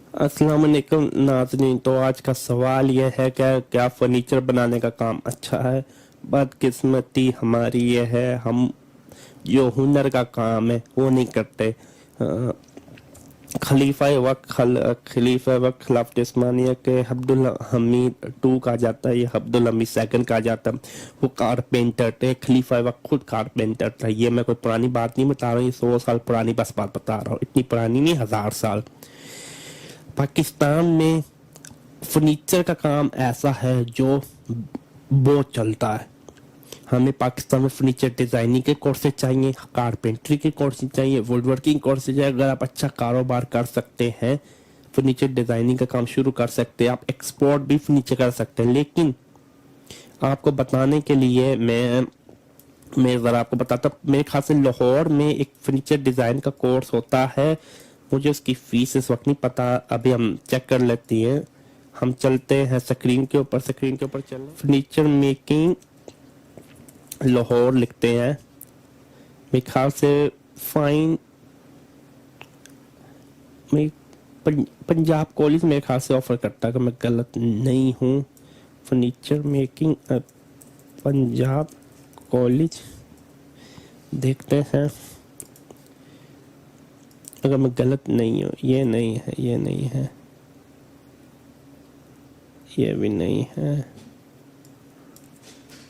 अस्सलाम वालेकुम नाज़रीन। तो आज का सवाल यह है कि क्या फर्नीचर बनाने का काम अच्छा है। बदकिस्मती हमारी यह है, हम जो हुनर का काम है वो नहीं करते। खलीफा वक्त खिलाफत उस्मानिया के अब्दुल हमीद टू का जाता है, ये अब्दुल हमीद सेकंड का जाता है। वो कारपेंटर थे, खलीफा वक्त खुद कारपेंटर था। ये मैं कोई पुरानी बात नहीं बता रहा हूँ, ये 100 साल पुरानी बस बात बता रहा हूँ, इतनी पुरानी नहीं, 1000 साल। पाकिस्तान में फर्नीचर का काम ऐसा है जो बहुत चलता है। हमें पाकिस्तान में फर्नीचर डिजाइनिंग के कोर्सेज चाहिए, कारपेंट्री के कोर्सेज चाहिए, वुड वर्किंग कोर्सेज चाहिए। अगर आप अच्छा कारोबार कर सकते हैं, फर्नीचर डिजाइनिंग का काम शुरू कर सकते हैं, आप एक्सपोर्ट भी फर्नीचर कर सकते हैं। लेकिन आपको बताने के लिए मैं ज़रा आपको बताता हूँ, मेरे ख्याल से लाहौर में एक फर्नीचर डिज़ाइन का कोर्स होता है। मुझे उसकी फीस इस वक्त नहीं पता, अभी हम चेक कर लेते हैं। हम चलते हैं स्क्रीन के ऊपर चल फर्नीचर मेकिंग लाहौर लिखते हैं। मेरे ख्याल से फाइन मैं पंजाब कॉलेज मेरे ख्याल से ऑफर करता है, अगर मैं गलत नहीं हूँ। फर्नीचर मेकिंग पंजाब कॉलेज देखते हैं, अगर मैं गलत नहीं हूँ। ये नहीं है, ये नहीं है, ये भी नहीं है।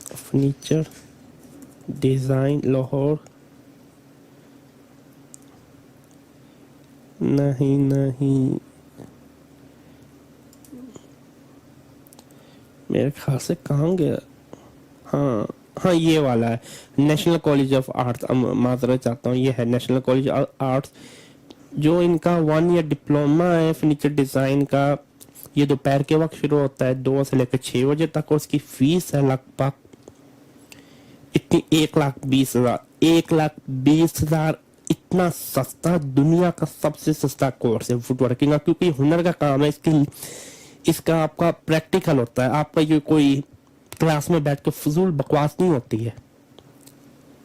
फर्नीचर डिज़ाइन लाहौर, नहीं नहीं, मेरे ख्याल से कहाँ गया। हाँ हाँ, ये वाला है, नेशनल कॉलेज ऑफ आर्ट्स। माजरत चाहता हूँ, ये है नेशनल कॉलेज ऑफ आर्ट्स। जो इनका 1 ईयर डिप्लोमा है फर्नीचर डिज़ाइन का, ये दोपहर के वक्त शुरू होता है 2 से लेकर 6 बजे तक। और उसकी फीस है लगभग इतनी 1,20,000। 1,20,000 इतना सस्ता, दुनिया का सबसे सस्ता कोर्स है वुड वर्किंग का, क्योंकि हुनर का काम है। इसका आपका प्रैक्टिकल होता है, आपका ये कोई क्लास में बैठ के फजूल बकवास नहीं होती है।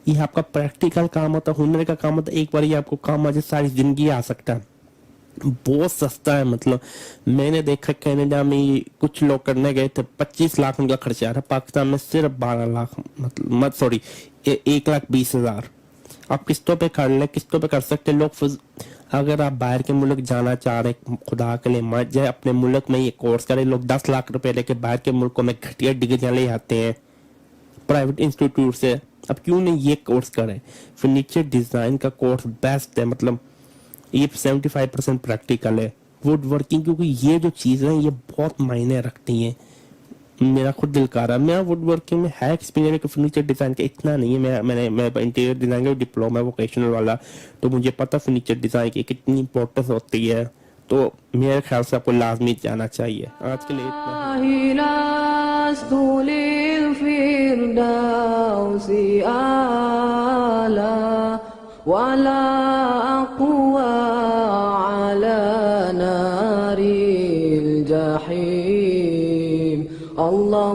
ये आपका प्रैक्टिकल काम होता है, हुनर का काम होता है। एक बार ये आपको काम आ जाए, सारी जिंदगी आ सकता है। बहुत सस्ता है। मतलब मैंने देखा कनाडा में कुछ लोग करने गए थे, 25 लाख उनका खर्चा आ रहा। पाकिस्तान में सिर्फ 12 लाख, मतलब मत सॉरी 1,20,000। आप किस्तों पे कर ले, किस्तों पे कर सकते लोग। अगर आप बाहर के मुल्क जाना चाह रहे, खुदा के लिए मत जाए, अपने मुल्क में ये कोर्स करें। लोग 10 लाख रुपए लेके बाहर के मुल्कों में घटिया डिग्रियां ले आते हैं प्राइवेट इंस्टीट्यूट से। अब क्यों नहीं ये कोर्स करें। फर्नीचर डिजाइन का कोर्स बेस्ट है। मतलब ये 75% प्रैक्टिकल है वुड वर्किंग, क्योंकि ये जो चीज़ें हैं ये बहुत मायने रखती हैं। मेरा खुद दिल कर रहा है, मेरा वुड वर्किंग में है एक्सपीरियंस, फर्नीचर डिज़ाइन का इतना नहीं है। मैं इंटीरियर डिज़ाइन का डिप्लोमा है वोकेशनल वाला, तो मुझे पता फर्नीचर डिज़ाइन की कितनी इंपॉर्टेंस होती है। तो मेरे ख्याल से आपको लाजमी जाना चाहिए। आज के लिए इतना ही। अल्लाह